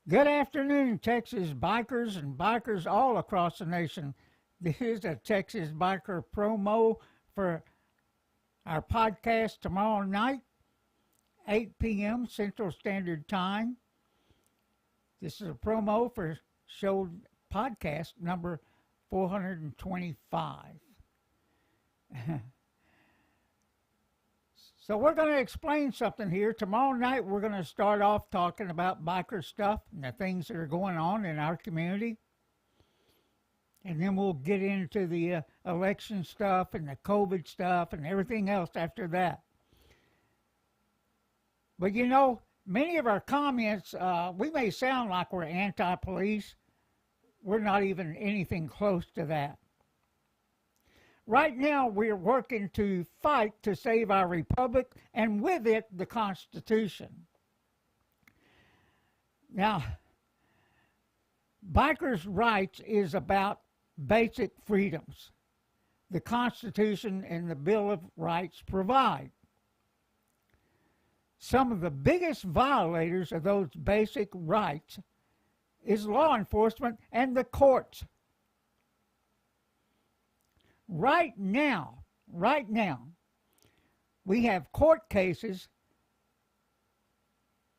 Good afternoon, Texas bikers and bikers all across the nation. This is a Texas Biker Promo for our podcast tomorrow night, 8 p.m. Central Standard Time. This is a promo for show podcast number 425. So we're going to explain something here. Tomorrow night we're going to start off talking about biker stuff and the things that are going on in our community. And then we'll get into the election stuff and the COVID stuff and everything else after that. But you know, many of our comments, we may sound like we're anti-police. We're not even anything close to that. Right now, we're working to fight to save our republic and with it, the Constitution. Now, bikers' rights is about basic freedoms the Constitution and the Bill of Rights provide. Some of the biggest violators of those basic rights is law enforcement and the courts. Right now, we have court cases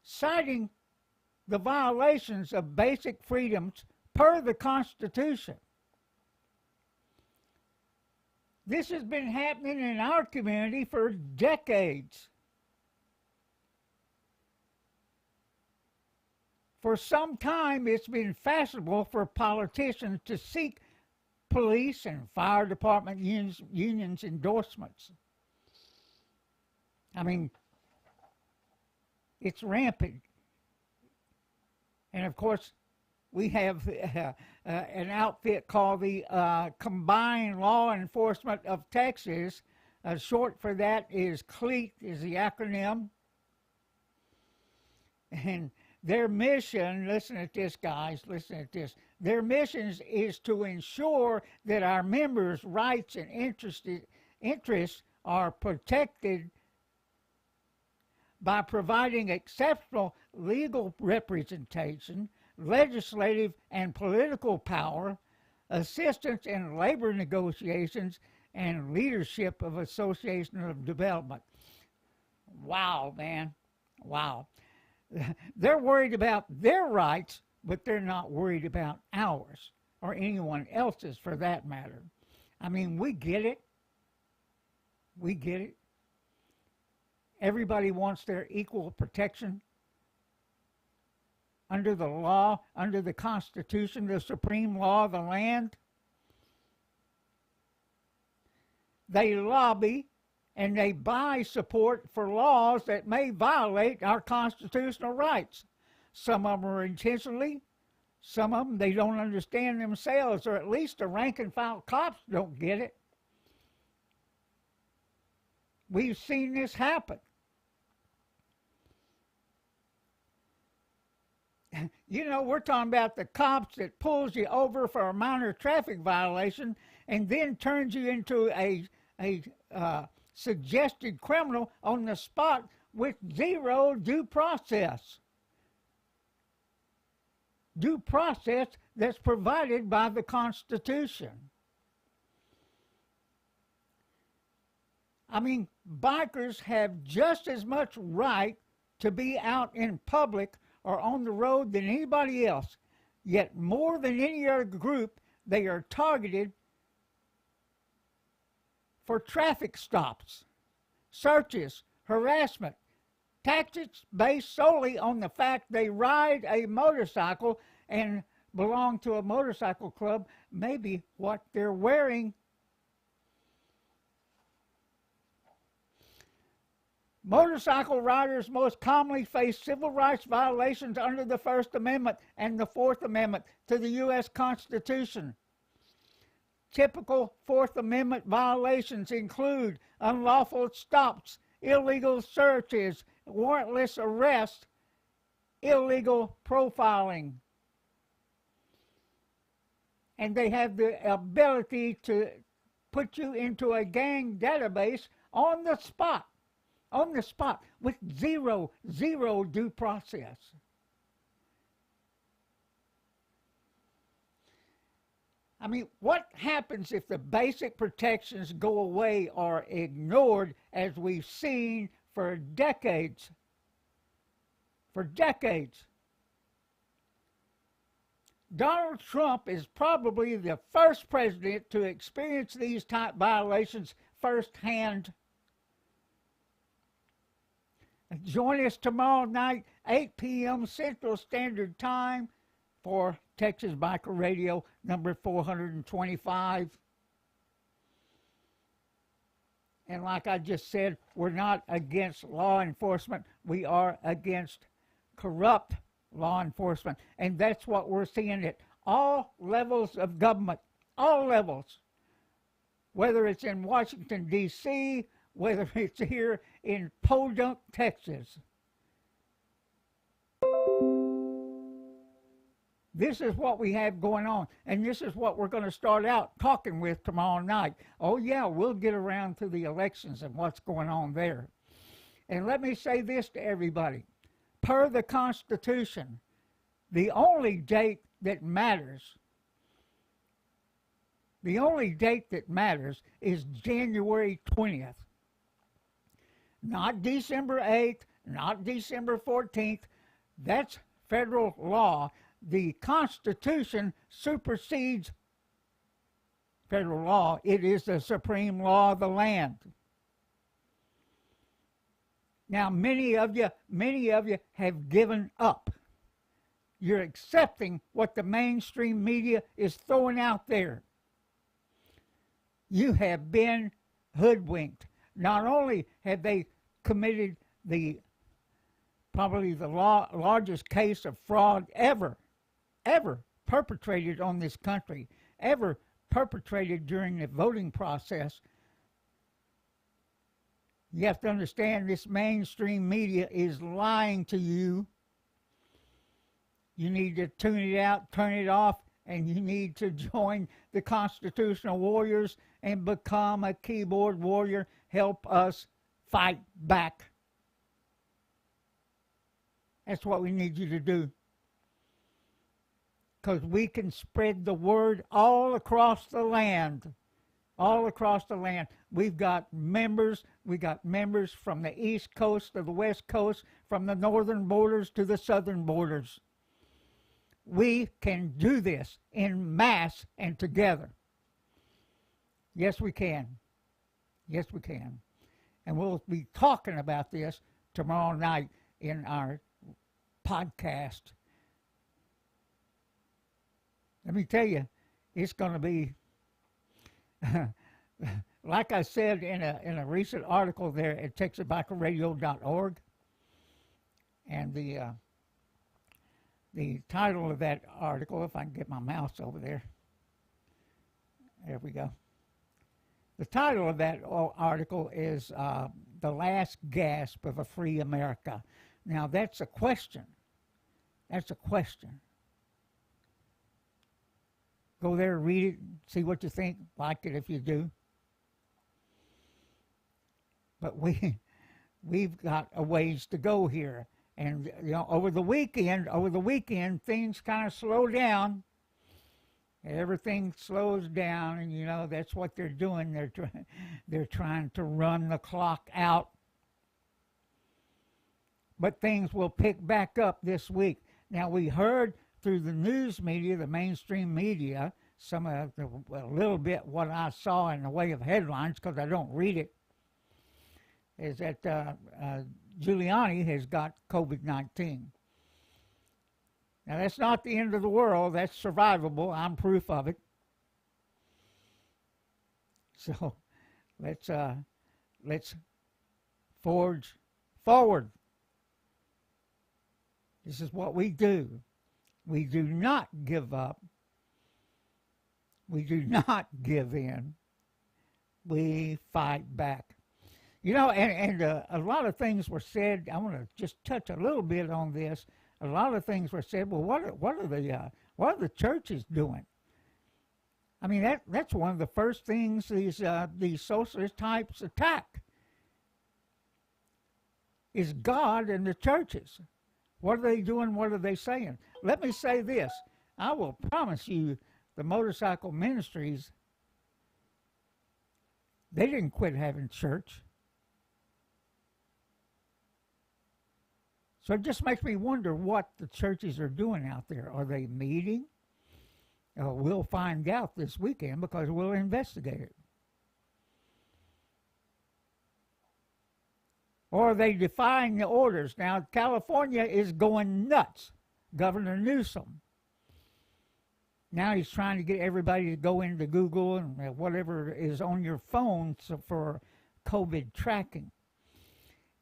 citing the violations of basic freedoms per the Constitution. This has been happening in our community for decades. For some time, it's been fashionable for politicians to seek police and fire department unions endorsements. I mean, it's rampant. And of course, we have an outfit called the Combined Law Enforcement of Texas. Short for that is CLEAT, is the acronym. And their mission, listen at this, guys, listen at this. Their mission is to ensure that our members' rights and interests are protected by providing exceptional legal representation, legislative and political power, assistance in labor negotiations, and leadership of association of development. Wow, man. Wow. They're worried about their rights, but they're not worried about ours or anyone else's for that matter. I mean, we get it. We get it. Everybody wants their equal protection under the law, under the Constitution, the supreme law of the land. They lobby and they buy support for laws that may violate our constitutional rights. Some of them are intentionally, some of them they don't understand themselves, or at least the rank and file cops don't get it. We've seen this happen. You know, we're talking about the cops that pulls you over for a minor traffic violation and then turns you into a suggested criminal on the spot with zero due process. Due process that's provided by the Constitution. I mean, bikers have just as much right to be out in public or on the road than anybody else. Yet more than any other group, they are targeted for traffic stops, searches, harassment, tactics based solely on the fact they ride a motorcycle and belong to a motorcycle club, maybe what they're wearing. Motorcycle riders most commonly face civil rights violations under the First Amendment and the Fourth Amendment to the U.S. Constitution. Typical Fourth Amendment violations include unlawful stops, illegal searches, warrantless arrests, illegal profiling. And they have the ability to put you into a gang database on the spot with zero due process. I mean, what happens if the basic protections go away or ignored, as we've seen for decades? For decades. Donald Trump is probably the first president to experience these type violations firsthand. Join us tomorrow night, 8 p.m. Central Standard Time, for Texas Biker Radio number 425. And like I just said, we're not against law enforcement. We are against corrupt law enforcement. And that's what we're seeing at all levels of government, all levels. Whether it's in Washington, D.C., whether it's here in Podunk, Texas. This is what we have going on, and this is what we're going to start out talking with tomorrow night. Oh, yeah, we'll get around to the elections and what's going on there. And let me say this to everybody. Per the Constitution, the only date that matters, is January 20th. Not December 8th, not December 14th. That's federal law. The Constitution supersedes federal law. It is the supreme law of the land. Now, many of you have given up. You're accepting what the mainstream media is throwing out there. You have been hoodwinked. Not only have they committed probably the largest case of fraud ever perpetrated on this country, ever perpetrated during the voting process. You have to understand this mainstream media is lying to you. You need to tune it out, turn it off, and you need to join the constitutional warriors and become a keyboard warrior. Help us fight back. That's what we need you to do. Because we can spread the word all across the land. All across the land. We've got members. We got members from the East Coast to the West Coast, from the northern borders to the southern borders. We can do this in mass and together. Yes, we can. Yes, we can. And we'll be talking about this tomorrow night in our podcast. Let me tell you, it's going to be, like I said in a recent article there at TexasBikerRadio.org, and the title of that article, if I can get my mouse over there, there we go. The title of that article is The Last Gasp of a Free America. Now, that's a question. That's a question. Go there, read it, see what you think, like it if you do. But we've got a ways to go here. And you know, over the weekend, things kind of slow down. Everything slows down, and you know that's what they're doing. They're trying to run the clock out. But things will pick back up this week. Now, we heard through the news media, the mainstream media, a little bit what I saw in the way of headlines, because I don't read it, is that Giuliani has got COVID-19. Now, that's not the end of the world. That's survivable. I'm proof of it. So let's forge forward. This is what we do. We do not give up. We do not give in. We fight back. You know, and a lot of things were said. I want to just touch a little bit on this. A lot of things were said. Well, what are the churches doing? I mean, that's one of the first things these socialist types attack. Is God and the churches. What are they doing? What are they saying? Let me say this. I will promise you the motorcycle ministries, they didn't quit having church. So it just makes me wonder what the churches are doing out there. Are they meeting? We'll find out this weekend because we'll investigate it. Or are they defying the orders? Now, California is going nuts. Governor Newsom. Now he's trying to get everybody to go into Google and whatever is on your phone for COVID tracking.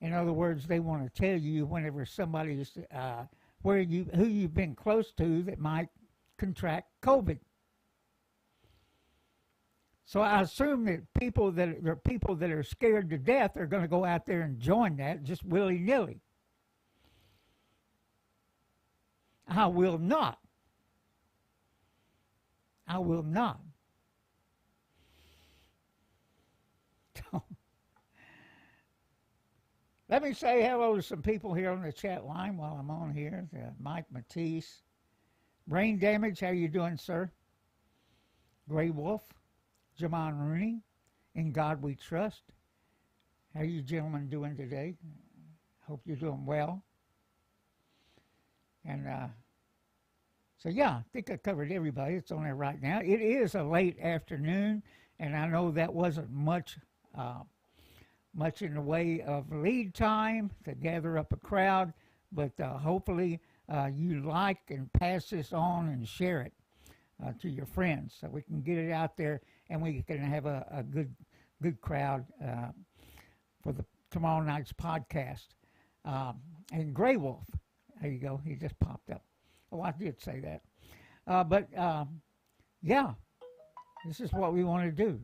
In other words, they want to tell you whenever somebody's who you've been close to that might contract COVID. So I assume that people that are scared to death are going to go out there and join that just willy-nilly. I will not. I will not. Let me say hello to some people here on the chat line while I'm on here. Mike Matisse. Brain Damage, how you doing, sir? Gray Wolf. Jamon Rooney. In God We Trust. How you gentlemen doing today? Hope you're doing well. And so, yeah, I think I covered everybody that's on there right now. It is a late afternoon, and I know that wasn't much in the way of lead time to gather up a crowd, but hopefully you like and pass this on and share it to your friends so we can get it out there and we can have a good crowd for the tomorrow night's podcast. And Gray Wolf, there you go, he just popped up. Oh, I did say that. But yeah, this is what we want to do.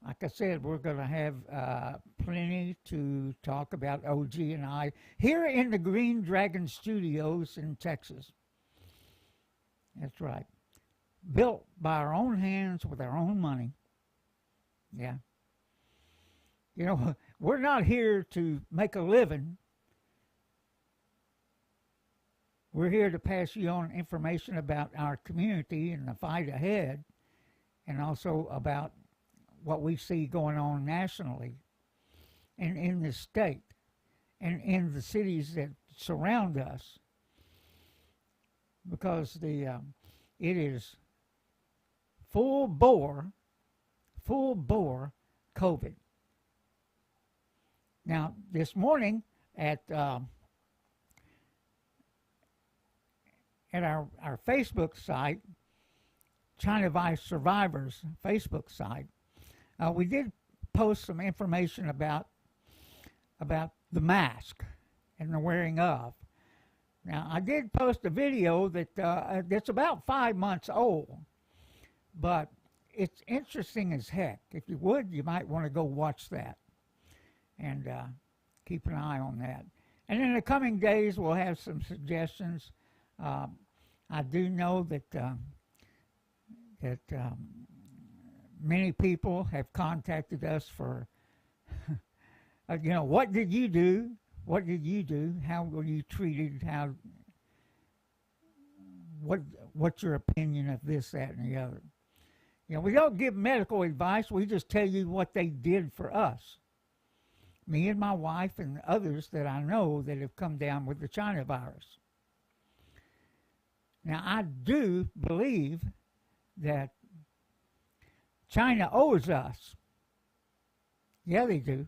Like I said, we're going to have plenty to talk about, OG and I, here in the Green Dragon Studios in Texas. That's right. Built by our own hands with our own money. Yeah. You know, we're not here to make a living. We're here to pass you on information about our community and the fight ahead, and also about what we see going on nationally and in the state and in the cities that surround us, because it is full bore COVID. Now, this morning at our Facebook site, China Vice Survivors Facebook site, we did post some information about the mask and the wearing of. Now, I did post a video that's about 5 months old, but it's interesting as heck. If you would, you might want to go watch that and keep an eye on that. And in the coming days, we'll have some suggestions. I do know that many people have contacted us for, what did you do? What did you do? How were you treated? What's your opinion of this, that, and the other? You know, we don't give medical advice. We just tell you what they did for us. Me and my wife and others that I know that have come down with the China virus. Now, I do believe that China owes us. Yeah, they do.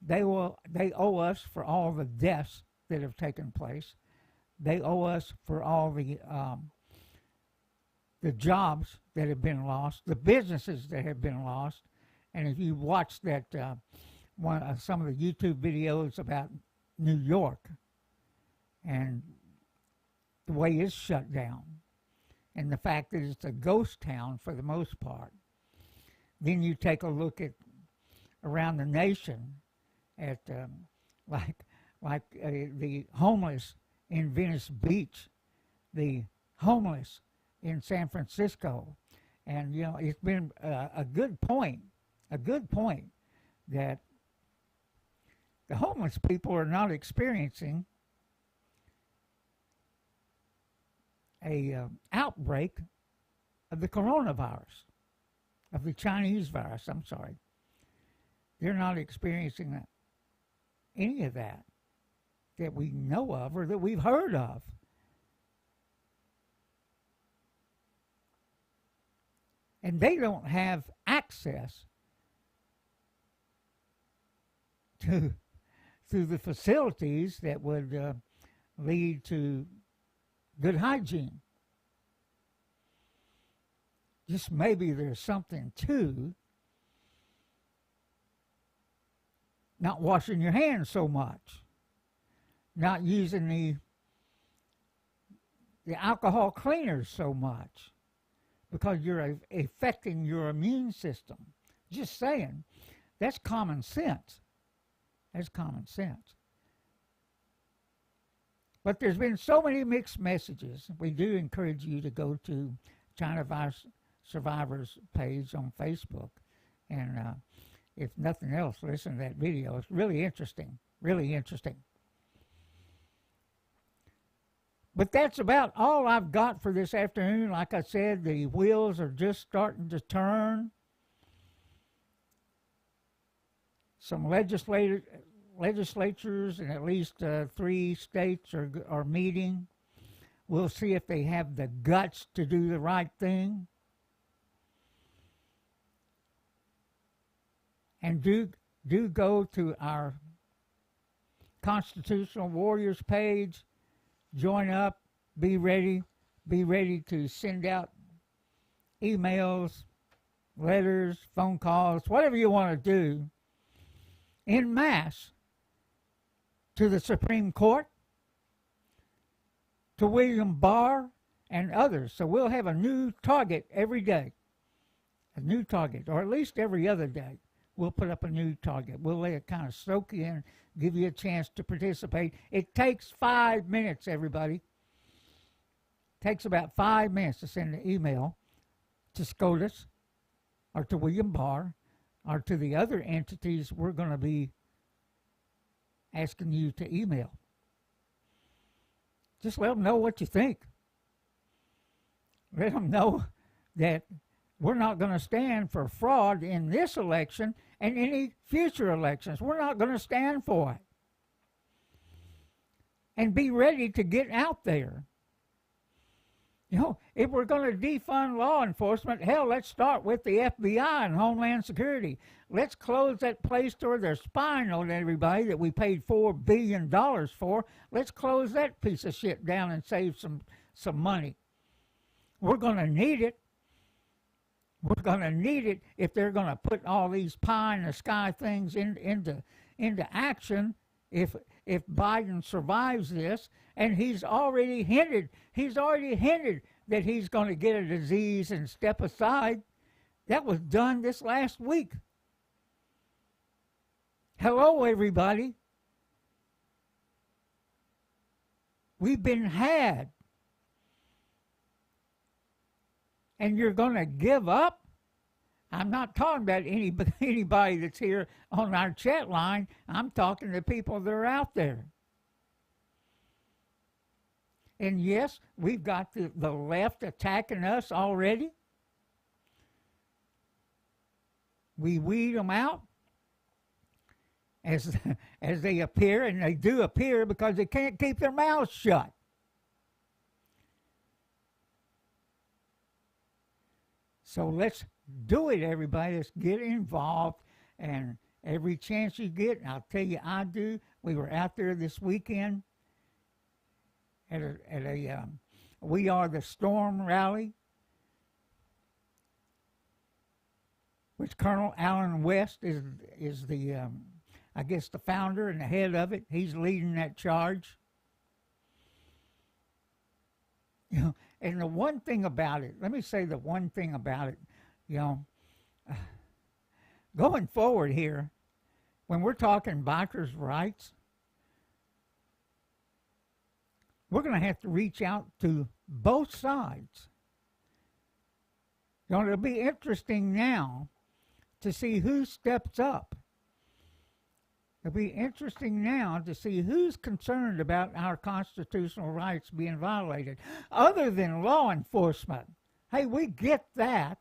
They owe us for all the deaths that have taken place. They owe us for all the jobs that have been lost, the businesses that have been lost. And if you watch that some of the YouTube videos about New York and the way it's shut down, and the fact that it's a ghost town for the most part, then you take a look at around the nation at the homeless in Venice Beach, the homeless in San Francisco, and it's been a good point that the homeless people are not experiencing outbreak of the coronavirus, of the Chinese virus, I'm sorry. They're not experiencing any of that we know of or that we've heard of. And they don't have access to the facilities that would lead to good hygiene. Just maybe there's something to not washing your hands so much, not using the alcohol cleaners so much, because you're affecting your immune system. Just saying, that's common sense. That's common sense. But there's been so many mixed messages. We do encourage you to go to China Virus Survivors page on Facebook, and if nothing else, listen to that video. It's really interesting, really interesting. But that's about all I've got for this afternoon. Like I said, the wheels are just starting to turn. Some legislators in at least 3 states are meeting. We'll see if they have the guts to do the right thing. And do go to our Constitutional Warriors page. Join up. Be ready. Be ready to send out emails, letters, phone calls, whatever you want to do, en masse, to the Supreme Court, to William Barr, and others. So we'll have a new target every day. A new target, or at least every other day. We'll put up a new target. We'll let it kind of soak in, give you a chance to participate. It takes 5 minutes, everybody. It takes about 5 minutes to send an email to SCOTUS or to William Barr or to the other entities we're going to be asking you to email. Just let them know what you think. Let them know that we're not going to stand for fraud in this election and any future elections. We're not going to stand for it. And be ready to get out there. You know, if we're going to defund law enforcement, hell, let's start with the FBI and Homeland Security. Let's close that place where they're spying on everybody that we paid $4 billion for. Let's close that piece of shit down and save some money. We're going to need it. We're going to need it if they're going to put all these pie in the sky things into action. If Biden survives this, and he's already hinted that he's going to get a disease and step aside. That was done this last week. Hello, everybody. We've been had. And you're going to give up? I'm not talking about anybody that's here on our chat line. I'm talking to people that are out there. And yes, we've got the left attacking us already. We weed them out as they appear, and they do appear because they can't keep their mouths shut. So let's do it, everybody. Let's get involved, and every chance you get, and I'll tell you, I do. We were out there this weekend at a We Are the Storm rally, which Colonel Allen West is the I guess the founder and the head of it. He's leading that charge. You know, and the one thing about it, let me say the one thing about it, you know, going forward here, when we're talking bikers' rights, we're going to have to reach out to both sides. You know, it'll be interesting now to see who steps up. It'll be interesting now to see who's concerned about our constitutional rights being violated, other than law enforcement. Hey, we get that.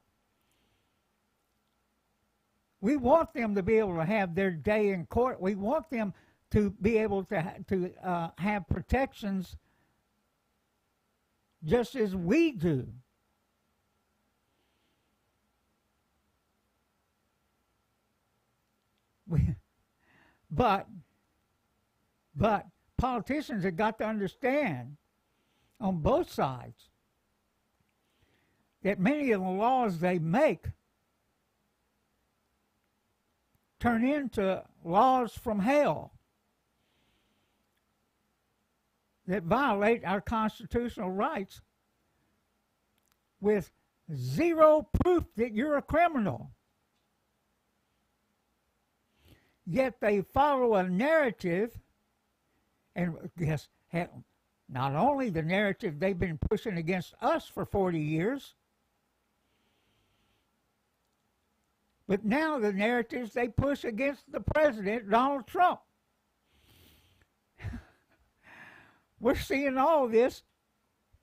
We want them to be able to have their day in court. We want them to be able to have protections just as we do. But politicians have got to understand on both sides that many of the laws they make turn into laws from hell that violate our constitutional rights with zero proof that you're a criminal. Yet they follow a narrative, and yes, not only the narrative they've been pushing against us for 40 years, but now the narratives they push against the president, Donald Trump. We're seeing all this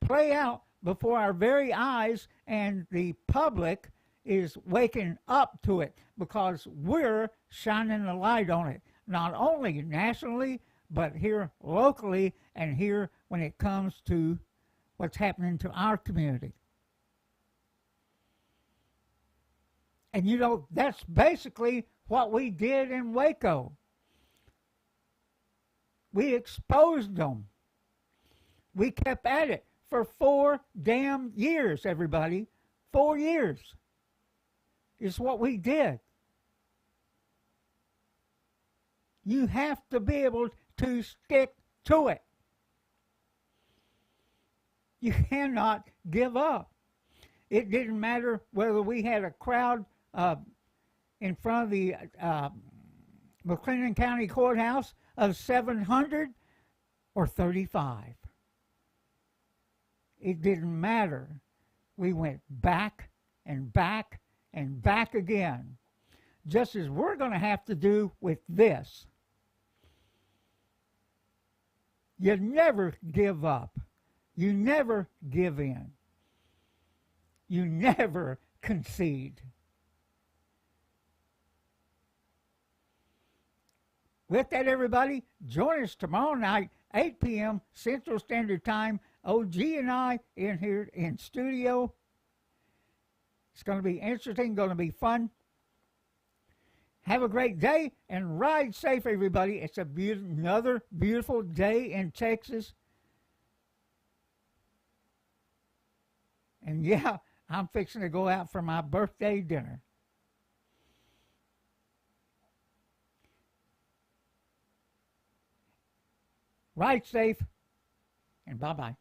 play out before our very eyes, and the public is waking up to it because we're shining a light on it, not only nationally, but here locally and here when it comes to what's happening to our community. And you know, that's basically what we did in Waco. We exposed them. We kept at it for 4 damn years, everybody. 4 years is what we did. You have to be able to stick to it. You cannot give up. It didn't matter whether we had a crowd in front of the McLennan County Courthouse of 700 or 35. It didn't matter. We went back and back and back again, just as we're going to have to do with this. You never give up. You never give in. You never concede. With that, everybody, join us tomorrow night, 8 p.m. Central Standard Time. OG and I in here in studio. It's going to be interesting, going to be fun. Have a great day and ride safe, everybody. It's another beautiful day in Texas. And yeah, I'm fixing to go out for my birthday dinner. Ride safe and bye-bye.